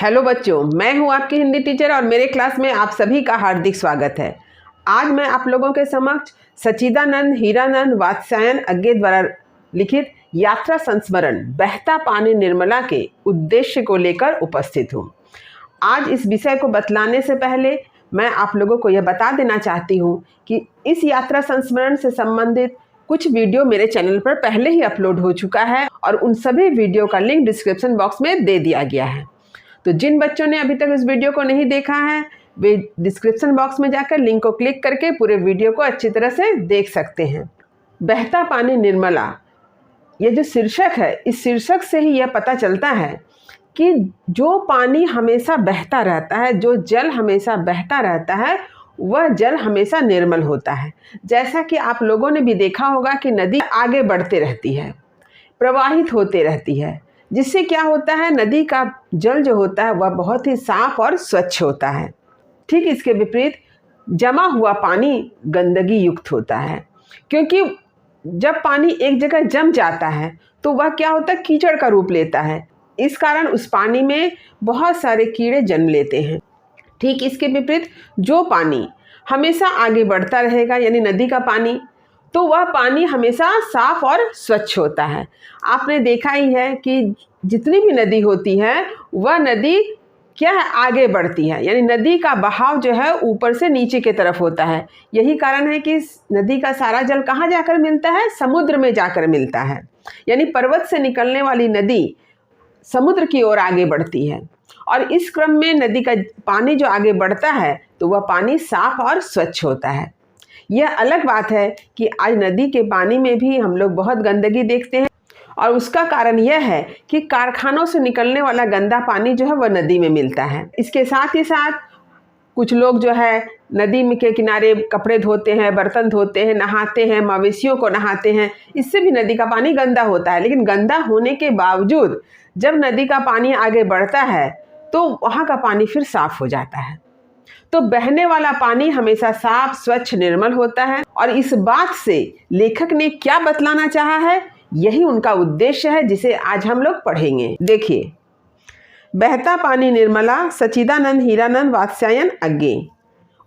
Hello बच्चों, मैं हूं आपकी हिंदी टीचर और मेरे क्लास में आप सभी का हार्दिक स्वागत है। आज मैं आप लोगों के समक्ष सच्चिदानंद हीरानंद वात्स्यायन अज्ञे द्वारा लिखित यात्रा संस्मरण बहता पानी निर्मला के उद्देश्य को लेकर उपस्थित हूं। आज इस विषय को बतलाने से पहले मैं आप लोगों को यह बता देना चाहती हूं कि इस यात्रा संस्मरण से संबंधित कुछ वीडियो मेरे चैनल पर पहले ही अपलोड हो चुका है और उन सभी वीडियो का लिंक डिस्क्रिप्शन बॉक्स में दे दिया गया है। तो जिन बच्चों ने अभी तक इस वीडियो को नहीं देखा है वे डिस्क्रिप्शन बॉक्स में जाकर लिंक को क्लिक करके पूरे वीडियो को अच्छी तरह से देख सकते हैं। बहता पानी निर्मला, ये जो शीर्षक है, इस शीर्षक से ही यह पता चलता है कि जो पानी हमेशा बहता रहता है, जो जल हमेशा बहता रहता है, वह जल हमेशा निर्मल होता है। जैसा कि आप लोगों ने भी देखा होगा कि नदी आगे बढ़ते रहती है, प्रवाहित होते रहती है, जिससे क्या होता है, नदी का जल जो होता है वह बहुत ही साफ और स्वच्छ होता है। ठीक इसके विपरीत जमा हुआ पानी गंदगी युक्त होता है, क्योंकि जब पानी एक जगह जम जाता है तो वह क्या होता है, कीचड़ का रूप लेता है। इस कारण उस पानी में बहुत सारे कीड़े जन्म लेते हैं। ठीक इसके विपरीत जो पानी हमेशा आगे बढ़ता रहेगा, यानी नदी का पानी, तो वह पानी हमेशा साफ और स्वच्छ होता है। आपने देखा ही है कि जितनी भी नदी होती है वह नदी क्या है, आगे बढ़ती है, यानी नदी का बहाव जो है ऊपर से नीचे की तरफ होता है। यही कारण है कि नदी का सारा जल कहाँ जाकर मिलता है, समुद्र में जाकर मिलता है। यानी पर्वत से निकलने वाली नदी समुद्र की ओर आगे बढ़ती है और इस क्रम में नदी का पानी जो आगे बढ़ता है तो वह पानी साफ और स्वच्छ होता है। यह अलग बात है कि आज नदी के पानी में भी हम लोग बहुत गंदगी देखते हैं और उसका कारण यह है कि कारखानों से निकलने वाला गंदा पानी जो है वह नदी में मिलता है। इसके साथ ही साथ कुछ लोग जो है नदी में के किनारे कपड़े धोते हैं, बर्तन धोते हैं, नहाते हैं, मवेशियों को नहाते हैं। इससे भी नदी का पानी गंदा होता है। लेकिन गंदा होने के बावजूद जब नदी का पानी आगे बढ़ता है तो वहाँ का पानी फिर साफ हो जाता है। तो बहने वाला पानी हमेशा साफ, स्वच्छ, निर्मल होता है। और इस बात से लेखक ने क्या बतलाना चाहा है, यही उनका उद्देश्य है, जिसे आज हम लोग पढ़ेंगे। देखिए, बहता पानी निर्मला सच्चिदानंद हीरानंद वात्स्यायन अज्ञे।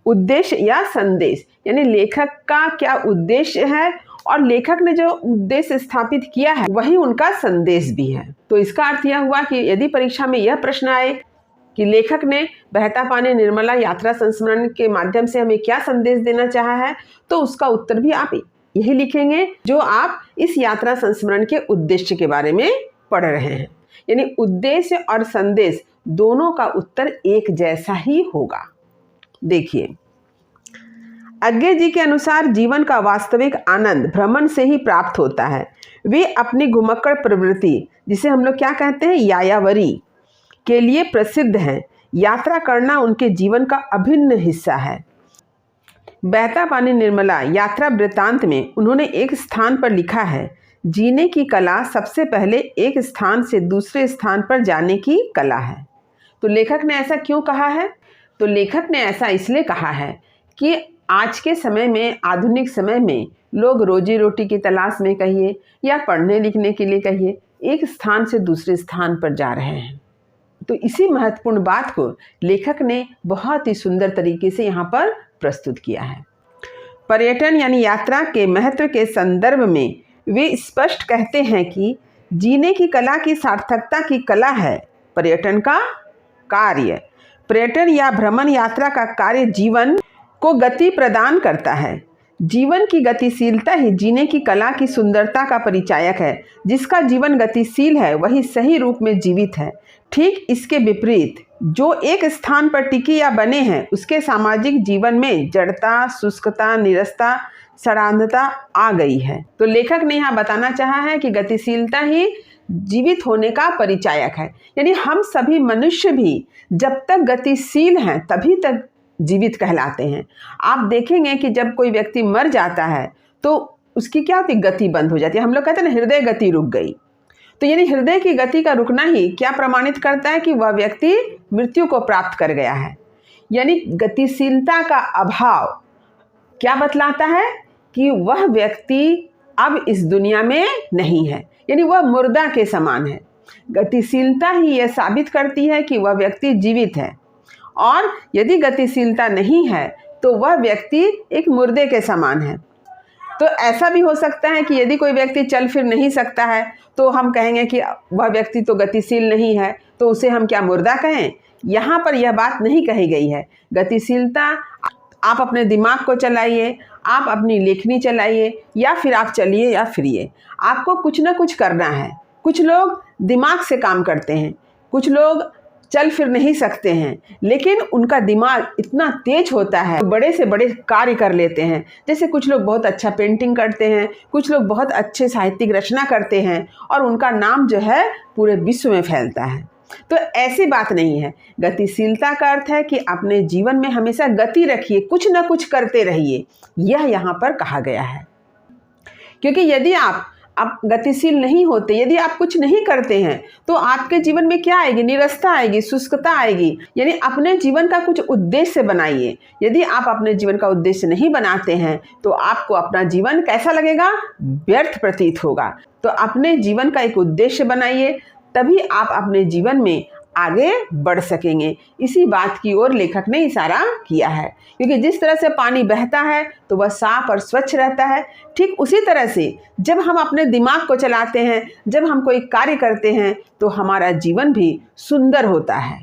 उद्देश्य या संदेश, यानी लेखक का क्या उद्देश्य है और लेखक ने जो उद्देश्य स्थापित किया है वही उनका संदेश भी है। तो इसका अर्थ यह हुआ कि यदि परीक्षा में यह प्रश्न आए कि लेखक ने बहता पानी निर्मला यात्रा संस्मरण के माध्यम से हमें क्या संदेश देना चाहा है, तो उसका उत्तर भी आप यही लिखेंगे जो आप इस यात्रा संस्मरण के उद्देश्य के बारे में पढ़ रहे हैं। यानी उद्देश्य और संदेश दोनों का उत्तर एक जैसा ही होगा। देखिए, अज्ञे जी के अनुसार जीवन का वास्तविक आनंद भ्रमण से ही प्राप्त होता है। वे अपनी घुमक्कड़ प्रवृत्ति, जिसे हम लोग क्या कहते हैं, यायावरी, के लिए प्रसिद्ध हैं। यात्रा करना उनके जीवन का अभिन्न हिस्सा है। बहता पानी निर्मला यात्रा वृत्तांत में उन्होंने एक स्थान पर लिखा है, जीने की कला सबसे पहले एक स्थान से दूसरे स्थान पर जाने की कला है। तो लेखक ने ऐसा क्यों कहा है? तो लेखक ने ऐसा इसलिए कहा है कि आज के समय में, आधुनिक समय में, लोग रोजी रोटी की तलाश में कहिए या पढ़ने लिखने के लिए कहिए, एक स्थान से दूसरे स्थान पर जा रहे हैं। तो इसी महत्वपूर्ण बात को लेखक ने बहुत ही सुंदर तरीके से यहाँ पर प्रस्तुत किया है। पर्यटन यानी यात्रा के महत्व के संदर्भ में वे स्पष्ट कहते हैं कि जीने की कला की सार्थकता की कला है पर्यटन का कार्य। पर्यटन या भ्रमण यात्रा का कार्य जीवन को गति प्रदान करता है। जीवन की गतिशीलता ही जीने की कला की सुंदरता का परिचायक है। जिसका जीवन गतिशील है वही सही रूप में जीवित है। ठीक इसके विपरीत जो एक स्थान पर टिके या बने हैं उसके सामाजिक जीवन में जड़ता, शुष्कता, नीरसता, सड़ांधता आ गई है। तो लेखक ने यहाँ बताना चाहा है कि गतिशीलता ही जीवित होने का परिचायक है। यानी हम सभी मनुष्य भी जब तक गतिशील हैं तभी तक जीवित कहलाते हैं। आप देखेंगे कि जब कोई व्यक्ति मर जाता है तो उसकी क्या होती, गति बंद हो जाती है। हम लोग कहते हैं ना, हृदय गति रुक गई। तो यानी हृदय की गति का रुकना ही क्या प्रमाणित करता है कि वह व्यक्ति मृत्यु को प्राप्त कर गया है। यानी गतिशीलता का अभाव क्या बतलाता है कि वह व्यक्ति अब इस दुनिया में नहीं है, यानी वह मुर्दा के समान है। गतिशीलता ही यह साबित करती है कि वह व्यक्ति जीवित है, और यदि गतिशीलता नहीं है तो वह व्यक्ति एक मुर्दे के समान है। तो ऐसा भी हो सकता है कि यदि कोई व्यक्ति चल फिर नहीं सकता है तो हम कहेंगे कि वह व्यक्ति तो गतिशील नहीं है, तो उसे हम क्या मुर्दा कहें? यहाँ पर यह बात नहीं कही गई है। गतिशीलता, आप अपने दिमाग को चलाइए, आप अपनी लेखनी चलाइए, या फिर आप चलिए या फिरिए, आपको कुछ ना कुछ करना है। कुछ लोग दिमाग से काम करते हैं, कुछ लोग चल फिर नहीं सकते हैं, लेकिन उनका दिमाग इतना तेज होता है, बड़े से बड़े कार्य कर लेते हैं। जैसे कुछ लोग बहुत अच्छा पेंटिंग करते हैं, कुछ लोग बहुत अच्छे साहित्यिक रचना करते हैं, और उनका नाम जो है पूरे विश्व में फैलता है। तो ऐसी बात नहीं है। गतिशीलता का अर्थ है कि अपने जीवन में हमेशा गति रखिए, कुछ ना कुछ करते रहिए, यह यहाँ पर कहा गया है। क्योंकि यदि आप गतिशील नहीं होते, यदि आप कुछ नहीं करते हैं, तो आपके जीवन में क्या आएगी? निरस्ता आएगी, शुष्कता आएगी। यानी अपने जीवन का कुछ उद्देश्य बनाइए। यदि आप अपने जीवन का उद्देश्य नहीं बनाते हैं तो आपको अपना जीवन कैसा लगेगा? व्यर्थ प्रतीत होगा। तो अपने जीवन का एक उद्देश्य बनाइए, तभी आप अपने जीवन में आगे बढ़ सकेंगे। इसी बात की ओर लेखक ने इशारा किया है। क्योंकि जिस तरह से पानी बहता है तो वह साफ और स्वच्छ रहता है, ठीक उसी तरह से जब हम अपने दिमाग को चलाते हैं, जब हम कोई कार्य करते हैं, तो हमारा जीवन भी सुंदर होता है।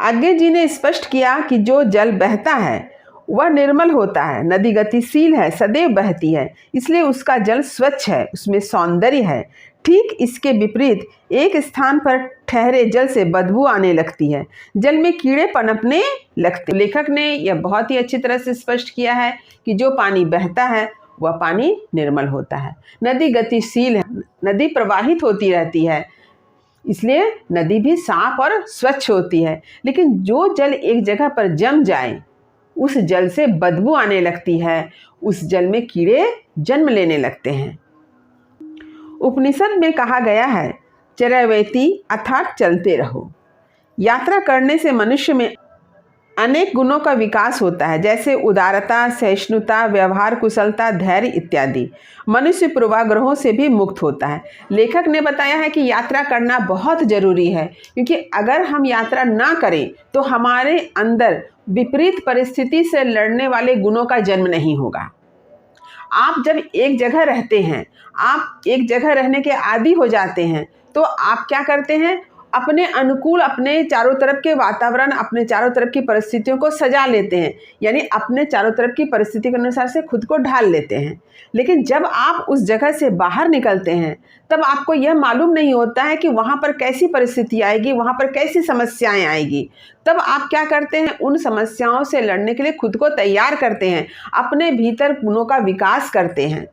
आगे जी ने स्पष्ट किया कि जो जल बहता है वह निर्मल होता है। नदी गतिशील है, सदैव बहती है, इसलिए उसका जल स्वच्छ है, उसमें सौंदर्य है। ठीक इसके विपरीत एक स्थान पर ठहरे जल से बदबू आने लगती है, जल में कीड़े पनपने लगते। लेखक ने यह बहुत ही अच्छी तरह से स्पष्ट किया है कि जो पानी बहता है वह पानी निर्मल होता है। नदी गतिशील है, नदी प्रवाहित होती रहती है, इसलिए नदी भी साफ और स्वच्छ होती है। लेकिन जो जल एक जगह पर जम जाए, उस जल से बदबू आने लगती है, उस जल में कीड़े जन्म लेने लगते हैं। उपनिषद में कहा गया है, चरैवेति अर्थात चलते रहो। यात्रा करने से मनुष्य में अनेक गुणों का विकास होता है, जैसे उदारता, सहिष्णुता, व्यवहार कुशलता, धैर्य इत्यादि। मनुष्य पूर्वाग्रहों से भी मुक्त होता है। लेखक ने बताया है कि यात्रा करना बहुत जरूरी है, क्योंकि अगर हम यात्रा ना करें तो हमारे अंदर विपरीत परिस्थिति से लड़ने वाले गुणों का जन्म नहीं होगा। आप जब एक जगह रहते हैं, आप एक जगह रहने के आदी हो जाते हैं, तो आप क्या करते हैं? अपने अनुकूल अपने चारों तरफ के वातावरण, अपने चारों तरफ की परिस्थितियों को सजा लेते हैं, यानी अपने चारों तरफ की परिस्थिति के अनुसार से खुद को ढाल लेते हैं। लेकिन जब आप उस जगह से बाहर निकलते हैं, तब आपको यह मालूम नहीं होता है कि वहाँ पर कैसी परिस्थिति आएगी, वहाँ पर कैसी समस्याएं आएगी। तब आप क्या करते हैं? उन समस्याओं से लड़ने के लिए खुद को तैयार करते हैं, अपने भीतर गुणों का विकास करते हैं।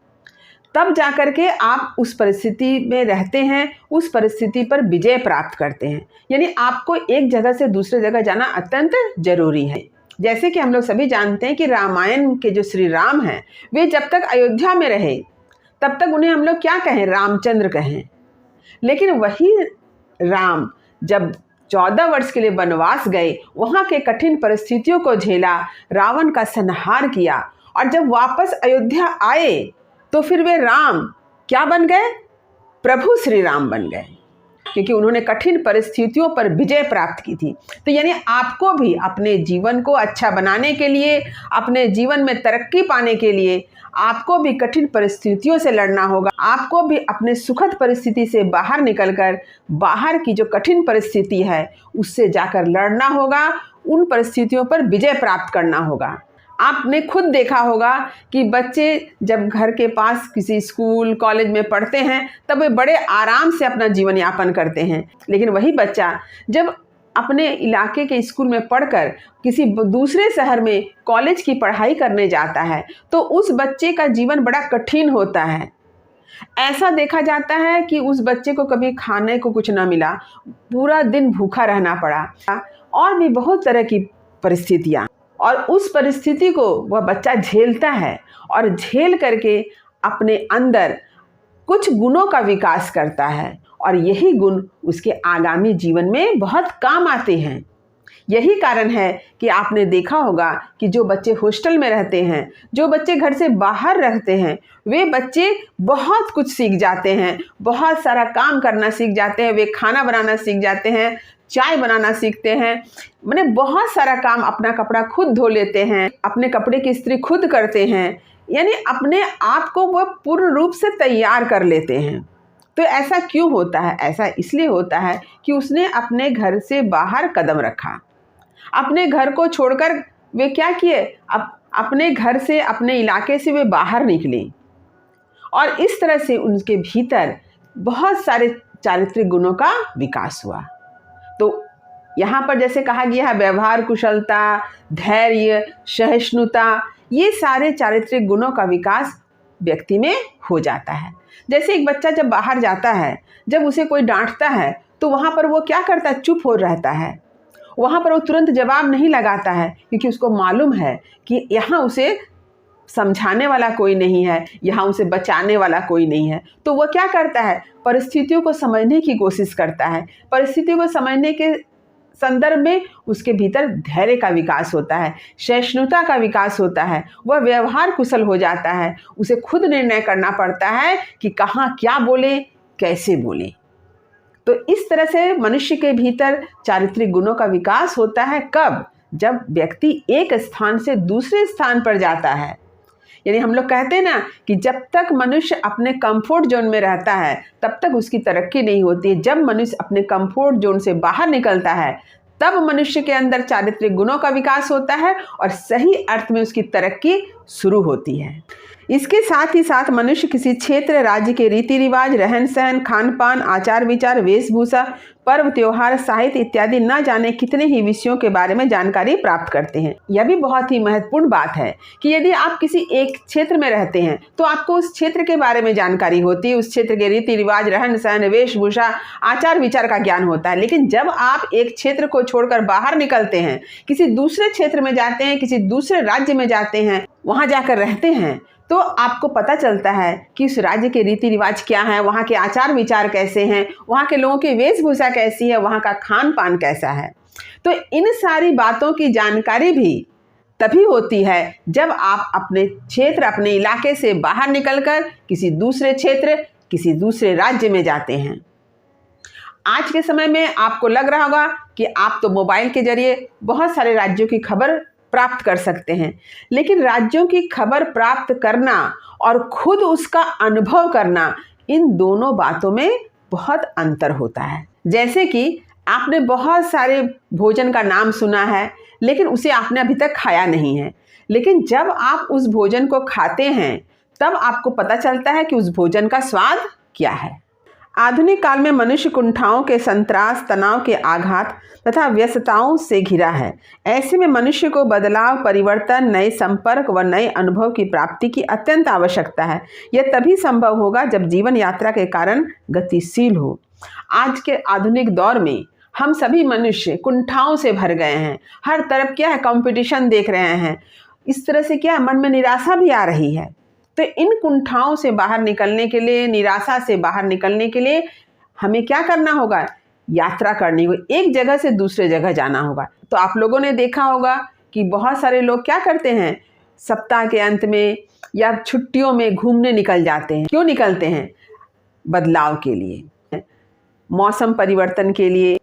तब जाकर के आप उस परिस्थिति में रहते हैं, उस परिस्थिति पर विजय प्राप्त करते हैं। यानी आपको एक जगह से दूसरे जगह जाना अत्यंत जरूरी है। जैसे कि हम लोग सभी जानते हैं कि रामायण के जो श्री राम हैं, वे जब तक अयोध्या में रहे तब तक उन्हें हम लोग क्या कहें? रामचंद्र कहें। लेकिन वही राम जब 14 वर्ष के लिए वनवास गए, वहाँ के कठिन परिस्थितियों को झेला, रावण का संहार किया, और जब वापस अयोध्या आए तो फिर वे राम क्या बन गए? प्रभु श्री राम बन गए, क्योंकि उन्होंने कठिन परिस्थितियों पर विजय प्राप्त की थी। तो यानी आपको भी अपने जीवन को अच्छा बनाने के लिए, अपने जीवन में तरक्की पाने के लिए आपको भी कठिन परिस्थितियों से लड़ना होगा। आपको भी अपने सुखद परिस्थिति से बाहर निकलकर बाहर की जो कठिन परिस्थिति है उससे जाकर लड़ना होगा, उन परिस्थितियों पर विजय प्राप्त करना होगा। आपने खुद देखा होगा कि बच्चे जब घर के पास किसी स्कूल कॉलेज में पढ़ते हैं तब वे बड़े आराम से अपना जीवन यापन करते हैं, लेकिन वही बच्चा जब अपने इलाके के स्कूल में पढ़कर किसी दूसरे शहर में कॉलेज की पढ़ाई करने जाता है तो उस बच्चे का जीवन बड़ा कठिन होता है। ऐसा देखा जाता है कि उस बच्चे को कभी खाने को कुछ ना मिला, पूरा दिन भूखा रहना पड़ा, और भी बहुत तरह की परिस्थितियाँ, और उस परिस्थिति को वह बच्चा झेलता है और झेल करके अपने अंदर कुछ गुणों का विकास करता है, और यही गुण उसके आगामी जीवन में बहुत काम आते हैं। यही कारण है कि आपने देखा होगा कि जो बच्चे हॉस्टल में रहते हैं, जो बच्चे घर से बाहर रहते हैं, वे बच्चे बहुत कुछ सीख जाते हैं, बहुत सारा काम करना सीख जाते हैं, वे खाना बनाना सीख जाते हैं, चाय बनाना सीखते हैं, माने बहुत सारा काम, अपना कपड़ा खुद धो लेते हैं, अपने कपड़े की इस्त्री खुद करते हैं, यानी अपने आप को वह पूर्ण रूप से तैयार कर लेते हैं। तो ऐसा क्यों होता है? ऐसा इसलिए होता है कि उसने अपने घर से बाहर कदम रखा, अपने घर को छोड़कर वे क्या किए, अपने घर से, अपने इलाके से वे बाहर निकले और इस तरह से उनके भीतर बहुत सारे चारित्रिक गुणों का विकास हुआ। तो यहाँ पर जैसे कहा गया है, व्यवहार कुशलता, धैर्य, सहिष्णुता, ये सारे चारित्रिक गुणों का विकास व्यक्ति में हो जाता है। जैसे एक बच्चा जब बाहर जाता है, जब उसे कोई डांटता है तो वहाँ पर वो क्या करता है, चुप हो रहता है। वहाँ पर वो तुरंत जवाब नहीं लगाता है, क्योंकि उसको मालूम है कि यहाँ उसे समझाने वाला कोई नहीं है, यहाँ उसे बचाने वाला कोई नहीं है। तो वह क्या करता है, परिस्थितियों को समझने की कोशिश करता है। परिस्थितियों को समझने के संदर्भ में उसके भीतर धैर्य का विकास होता है, सहिष्णुता का विकास होता है, वह व्यवहार कुशल हो जाता है। उसे खुद निर्णय करना पड़ता है कि कहाँ क्या बोले, कैसे बोले। तो इस तरह से मनुष्य के भीतर चारित्रिक गुणों का विकास होता है। कब? जब व्यक्ति एक स्थान से दूसरे स्थान पर जाता है। यानी हम लोग कहते हैं ना कि जब तक मनुष्य अपने कंफर्ट जोन में रहता है तब तक उसकी तरक्की नहीं होती है। जब मनुष्य अपने कंफर्ट जोन से बाहर निकलता है तब मनुष्य के अंदर चारित्रिक गुणों का विकास होता है और सही अर्थ में उसकी तरक्की शुरू होती है। इसके साथ ही साथ मनुष्य किसी क्षेत्र, राज्य के रीति रिवाज, रहन सहन, खान पान, आचार विचार, वेशभूषा, पर्व त्योहार, साहित्य इत्यादि न जाने कितने ही विषयों के बारे में जानकारी प्राप्त करते हैं। यह भी बहुत ही महत्वपूर्ण बात है कि यदि आप किसी एक क्षेत्र में रहते हैं तो आपको उस क्षेत्र के बारे में जानकारी होती है, उस क्षेत्र के रीति रिवाज, रहन सहन, वेशभूषा, आचार विचार का ज्ञान होता है। लेकिन जब आप एक क्षेत्र को छोड़कर बाहर निकलते हैं, किसी दूसरे क्षेत्र में जाते हैं, किसी दूसरे राज्य में जाते हैं, वहाँ जाकर रहते हैं, तो आपको पता चलता है कि उस राज्य के रीति रिवाज क्या हैं, वहाँ के आचार विचार कैसे हैं, वहाँ के लोगों की वेशभूषा कैसी है, वहाँ का खान पान कैसा है। तो इन सारी बातों की जानकारी भी तभी होती है जब आप अपने क्षेत्र, अपने इलाके से बाहर निकलकर किसी दूसरे क्षेत्र, किसी दूसरे राज्य में जाते हैं। आज के समय में आपको लग रहा होगा कि आप तो मोबाइल के जरिए बहुत सारे राज्यों की खबर प्राप्त कर सकते हैं, लेकिन राज्यों की खबर प्राप्त करना और खुद उसका अनुभव करना, इन दोनों बातों में बहुत अंतर होता है। जैसे कि आपने बहुत सारे भोजन का नाम सुना है, लेकिन उसे आपने अभी तक खाया नहीं है, लेकिन जब आप उस भोजन को खाते हैं तब आपको पता चलता है कि उस भोजन का स्वाद क्या है। आधुनिक काल में मनुष्य कुंठाओं के संत्रास, तनाव के आघात तथा व्यस्तताओं से घिरा है। ऐसे में मनुष्य को बदलाव, परिवर्तन, नए संपर्क व नए अनुभव की प्राप्ति की अत्यंत आवश्यकता है। यह तभी संभव होगा जब जीवन यात्रा के कारण गतिशील हो। आज के आधुनिक दौर में हम सभी मनुष्य कुंठाओं से भर गए हैं। हर तरफ क्या है, कंपटीशन देख रहे हैं। इस तरह से क्या है, मन में निराशा भी आ रही है। तो इन कुंठाओं से बाहर निकलने के लिए, निराशा से बाहर निकलने के लिए हमें क्या करना होगा, यात्रा करनी होगी, एक जगह से दूसरे जगह जाना होगा। तो आप लोगों ने देखा होगा कि बहुत सारे लोग क्या करते हैं, सप्ताह के अंत में या छुट्टियों में घूमने निकल जाते हैं। क्यों निकलते हैं? बदलाव के लिए, मौसम परिवर्तन के लिए।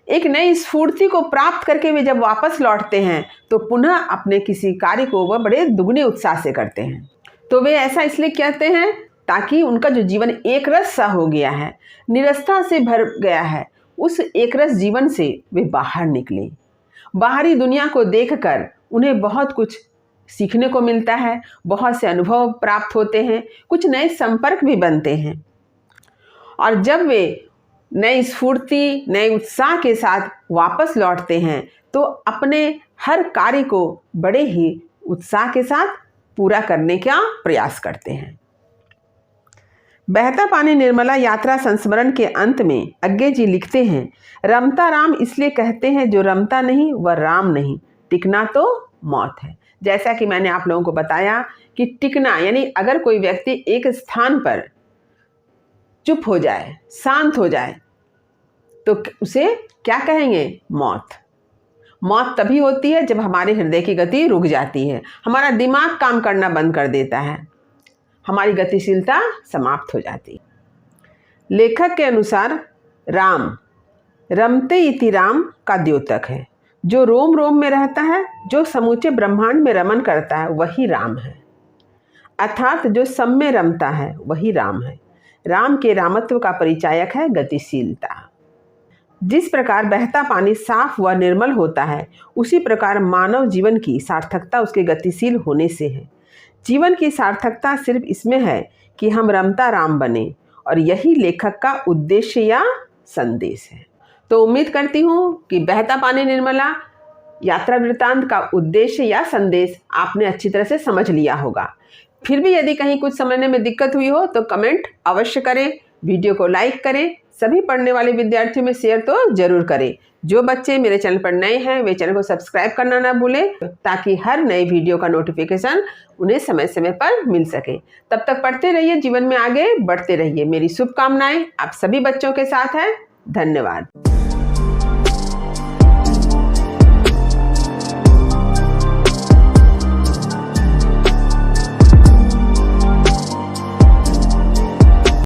एक नई स्फूर्ति को प्राप्त करके वे जब वापस लौटते हैं तो पुनः अपने किसी कार्य को वह बड़े दुगने उत्साह से करते हैं। तो वे ऐसा इसलिए कहते हैं ताकि उनका जो जीवन एक रस सा हो गया है, निरस्ता से भर गया है, उस एक रस जीवन से वे बाहर निकले। बाहरी दुनिया को देखकर उन्हें बहुत कुछ सीखने को मिलता है, बहुत से अनुभव प्राप्त होते हैं, कुछ नए संपर्क भी बनते हैं। और जब वे नई स्फूर्ति, नए उत्साह के साथ वापस लौटते हैं तो अपने हर कार्य को बड़े ही उत्साह के साथ पूरा करने का प्रयास करते हैं। बहता पानी निर्मला यात्रा संस्मरण के अंत में अज्ञे जी लिखते हैं, रमता राम इसलिए कहते हैं जो रमता नहीं वह राम नहीं, टिकना तो मौत है। जैसा कि मैंने आप लोगों को बताया कि टिकना यानी अगर कोई व्यक्ति एक स्थान पर चुप हो जाए, शांत हो जाए, तो उसे क्या कहेंगे? मौत। मौत तभी होती है जब हमारे हृदय की गति रुक जाती है, हमारा दिमाग काम करना बंद कर देता है, हमारी गतिशीलता समाप्त हो जाती है। लेखक के अनुसार राम रमते इति राम का द्योतक है। जो रोम रोम में रहता है, जो समूचे ब्रह्मांड में रमन करता है, वही राम है। अर्थात जो सब में रमता है वही राम है। राम के रामत्व का परिचायक है गतिशीलता। जिस प्रकार बहता पानी साफ व निर्मल होता है, उसी प्रकार मानव जीवन की सार्थकता उसके गतिशील होने से है। जीवन की सार्थकता सिर्फ इसमें है कि हम रमता राम बने, और यही लेखक का उद्देश्य या संदेश है। तो उम्मीद करती हूँ कि बहता पानी निर्मला यात्रा वृत्तांत का उद्देश्य या संदेश आपने अच्छी तरह से समझ लिया होगा। फिर भी यदि कहीं कुछ समझने में दिक्कत हुई हो तो कमेंट अवश्य करें, वीडियो को लाइक करें, सभी पढ़ने वाले विद्यार्थियों में शेयर तो जरूर करें। जो बच्चे मेरे चैनल पर नए हैं वे चैनल को सब्सक्राइब करना ना भूलें, ताकि हर नए वीडियो का नोटिफिकेशन उन्हें समय समय पर मिल सके। तब तक पढ़ते रहिए, जीवन में आगे बढ़ते रहिए। मेरी शुभकामनाएं आप सभी बच्चों के साथ है। धन्यवाद।